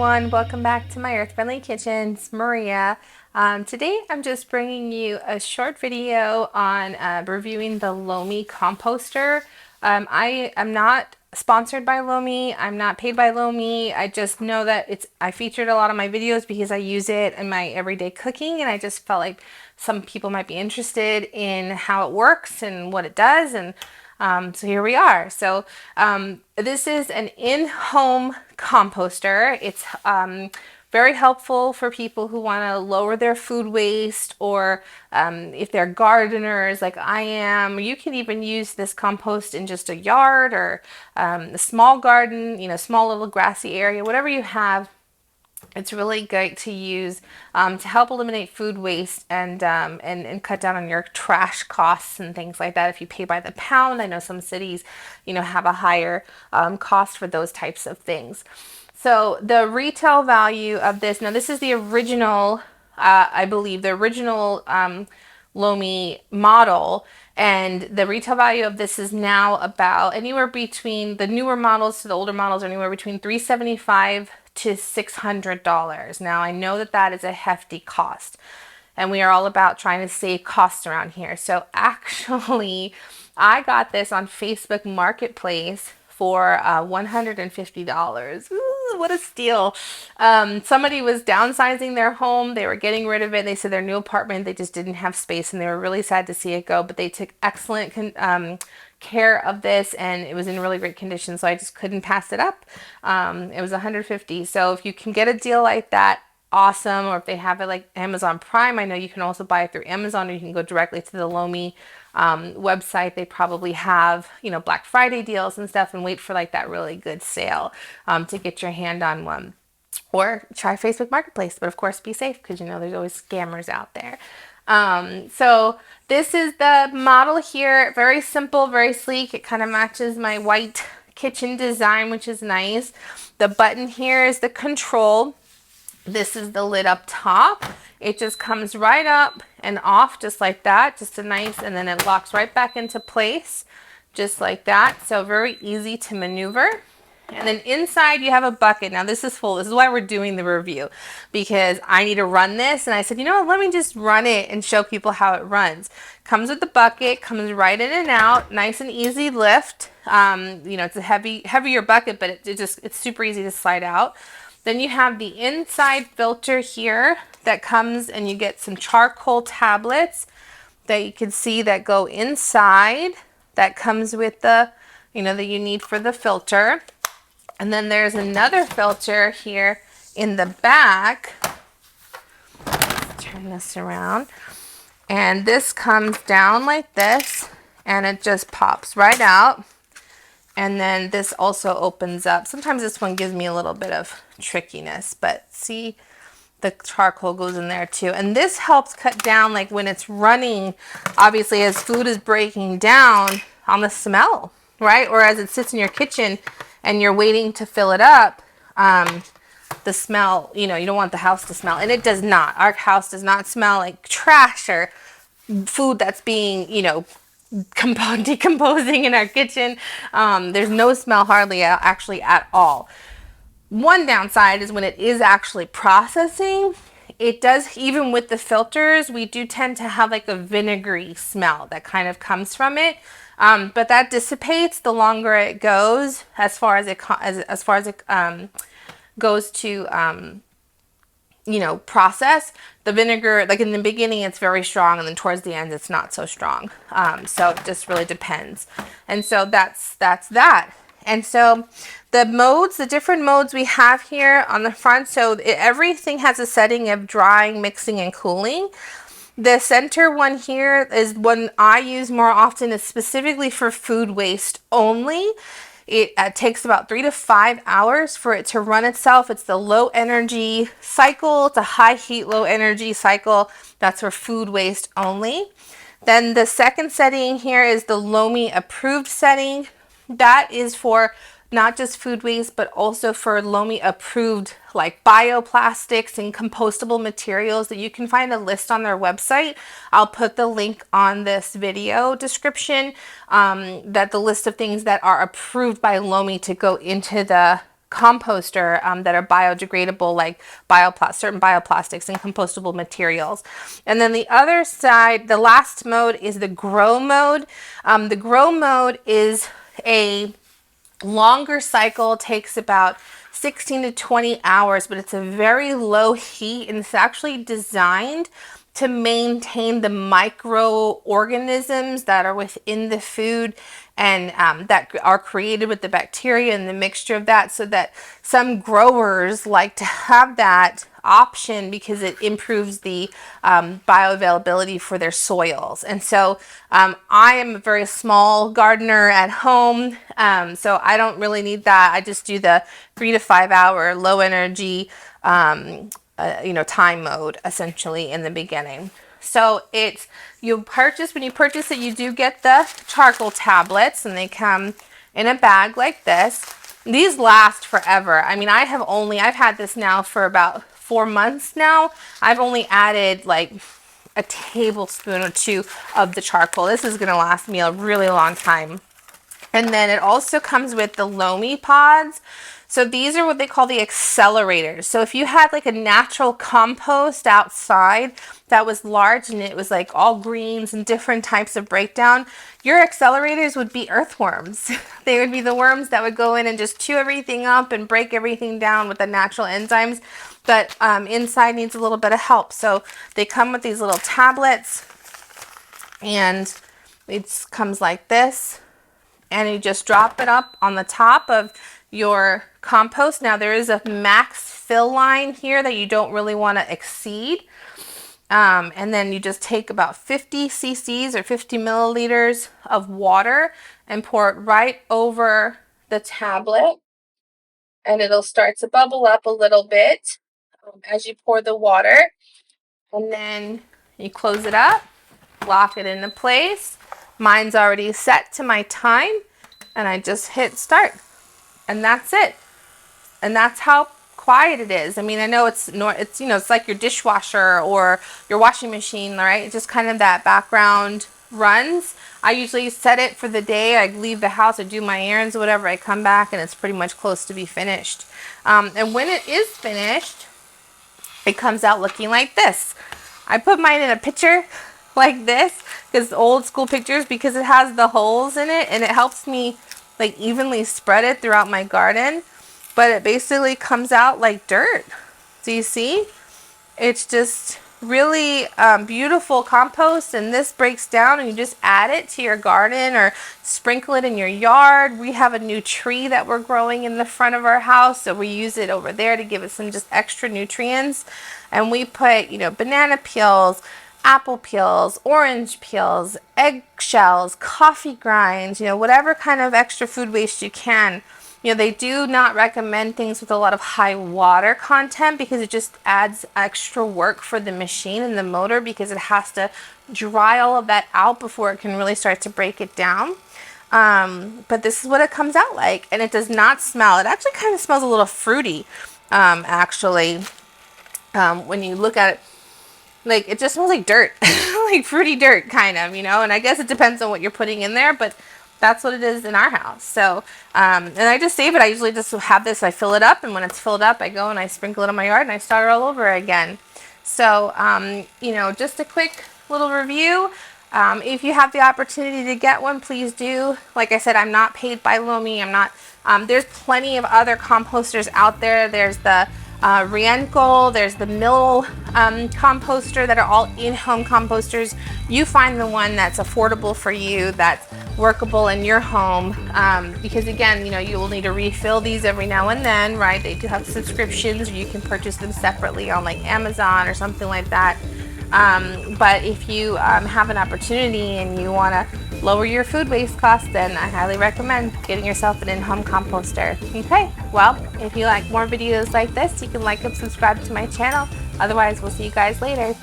everyone, welcome back to my Earth Friendly Kitchen. It's Maria. Today I'm just bringing you a short video on reviewing the Lomi composter. I am not sponsored by Lomi. I'm not paid by Lomi. I just know that I featured a lot of my videos because I use it in my everyday cooking, and I just felt like some people might be interested in how it works and what it does. And so here we are. So this is an in-home composter. It's very helpful for people who want to lower their food waste, or if they're gardeners like I am. You can even use this compost in just a yard or a small garden, small little grassy area, whatever you have. It's really great to use to help eliminate food waste and cut down on your trash costs and things like that. If you pay by the pound, I know some cities, have a higher cost for those types of things. So the retail value of this, now this is the original, I believe, the original Lomi model, and the retail value of this is now about anywhere between the newer models to the older models are anywhere between $375 to $600. Now I know that is a hefty cost, and we are all about trying to save costs around here. So actually, I got this on Facebook Marketplace for $150. Ooh, what a steal. Somebody was downsizing their home. They were getting rid of it. They said their new apartment, they just didn't have space, and they were really sad to see it go, but they took excellent care of this, and it was in really great condition, so I just couldn't pass it up. It was $150. So if you can get a deal like that, awesome. Or if they have it like Amazon Prime, I know you can also buy it through Amazon, or you can go directly to the Lomi website. They probably have Black Friday deals and stuff, and wait for like that really good sale to get your hand on one. Or try Facebook Marketplace, but of course be safe, because there's always scammers out there. So this is the model here. Very simple, very sleek. It kind of matches my white kitchen design, which is nice. The button here is the control. This is the lid up top. It just comes right up and off just like that. Just a nice, and then it locks right back into place just like that. So very easy to maneuver. And then inside you have a bucket. Now this is full. This is why we're doing the review, because I need to run this. And I said, let me just run it and show people how it runs. Comes with the bucket, comes right in and out, nice and easy lift. It's a heavier bucket, but it's super easy to slide out. Then you have the inside filter here that comes, and you get some charcoal tablets that you can see that go inside. That comes with the, that you need for the filter. And then there's another filter here in the back. Let's turn this around. And this comes down like this, and it just pops right out. And then this also opens up. Sometimes this one gives me a little bit of trickiness, but see, the charcoal goes in there too. And this helps cut down, like when it's running, obviously as food is breaking down, on the smell, right? Or as it sits in your kitchen and you're waiting to fill it up, the smell, you don't want the house to smell. And it does not. Our house does not smell like trash or food that's being, decomposing in our kitchen. There's no smell hardly actually at all. One downside is when it is actually processing, it does, even with the filters, we do tend to have like a vinegary smell that kind of comes from it. But that dissipates the longer it goes, as far as it goes to process. The vinegar, like in the beginning, it's very strong, and then towards the end, it's not so strong. So it just really depends. And so that's that. And so the different modes we have here on the front. So everything has a setting of drying, mixing, and cooling. The center one here is one I use more often. Is specifically for food waste only. It takes about 3 to 5 hours for it to run itself. It's the low energy cycle. It's a high heat, low energy cycle. That's for food waste only. Then the second setting here is the Lomi approved setting. That is for not just food waste, but also for Lomi approved like bioplastics and compostable materials that you can find a list on their website. I'll put the link on this video description, that the list of things that are approved by Lomi to go into the composter that are biodegradable, like certain bioplastics and compostable materials. And then the other side, the last mode, is the grow mode. The grow mode is a longer cycle, takes about 16 to 20 hours, but it's a very low heat, and it's actually designed to maintain the microorganisms that are within the food and that are created with the bacteria and the mixture of that, so that some growers like to have that option because it improves the bioavailability for their soils. And so I am a very small gardener at home, so I don't really need that. I just do the 3 to 5 hour low energy time mode essentially in the beginning. So it's, when you purchase it, you do get the charcoal tablets, and they come in a bag like this. These last forever. I mean, I've had this now for about 4 months now. I've only added like a tablespoon or two of the charcoal. This is going to last me a really long time. And then it also comes with the Lomi pods. So these are what they call the accelerators. So if you had like a natural compost outside that was large and it was like all greens and different types of breakdown, your accelerators would be earthworms. They would be the worms that would go in and just chew everything up and break everything down with the natural enzymes. But inside needs a little bit of help. So they come with these little tablets, and it comes like this. And you just drop it up on the top of your compost. Now there is a max fill line here that you don't really want to exceed. And then you just take about 50 cc's or 50 milliliters of water and pour it right over the tablet. And it'll start to bubble up a little bit as you pour the water. And then you close it up, lock it into place. Mine's already set to my time, and I just hit start, and that's it. And that's how quiet it is. I mean, I know it's like your dishwasher or your washing machine, right? It's just kind of that background runs. I usually set it for the day. I leave the house, I do my errands or whatever, I come back and it's pretty much close to be finished. And when it is finished, it comes out looking like this. I put mine in a picture like this, because old school pictures, because it has the holes in it and it helps me like evenly spread it throughout my garden. But it basically comes out like dirt. Do you see? It's just really beautiful compost, and this breaks down and you just add it to your garden or sprinkle it in your yard. We have a new tree that we're growing in the front of our house, so we use it over there to give it some just extra nutrients. And we put banana peels, apple peels, orange peels, eggshells, coffee grinds, whatever kind of extra food waste you can. They do not recommend things with a lot of high water content, because it just adds extra work for the machine and the motor, because it has to dry all of that out before it can really start to break it down. But this is what it comes out like, and it does not smell. It actually kind of smells a little fruity, when you look at it. Like, it just smells like dirt, like fruity dirt kind of, and I guess it depends on what you're putting in there, but that's what it is in our house. So, and I just save it. I usually just have this, I fill it up, and when it's filled up, I go and I sprinkle it on my yard and I start all over again. So, just a quick little review. If you have the opportunity to get one, please do. Like I said, I'm not paid by Lomi. There's plenty of other composters out there. There's the Rienkel, there's the Mill composter, that are all in-home composters. You find the one that's affordable for you, that's workable in your home, because again, you will need to refill these every now and then, right? They do have subscriptions, or you can purchase them separately on like Amazon or something like that. But if you have an opportunity and you want to lower your food waste costs, then I highly recommend getting yourself an in-home composter. Okay, well, if you like more videos like this, you can like and subscribe to my channel. Otherwise, we'll see you guys later.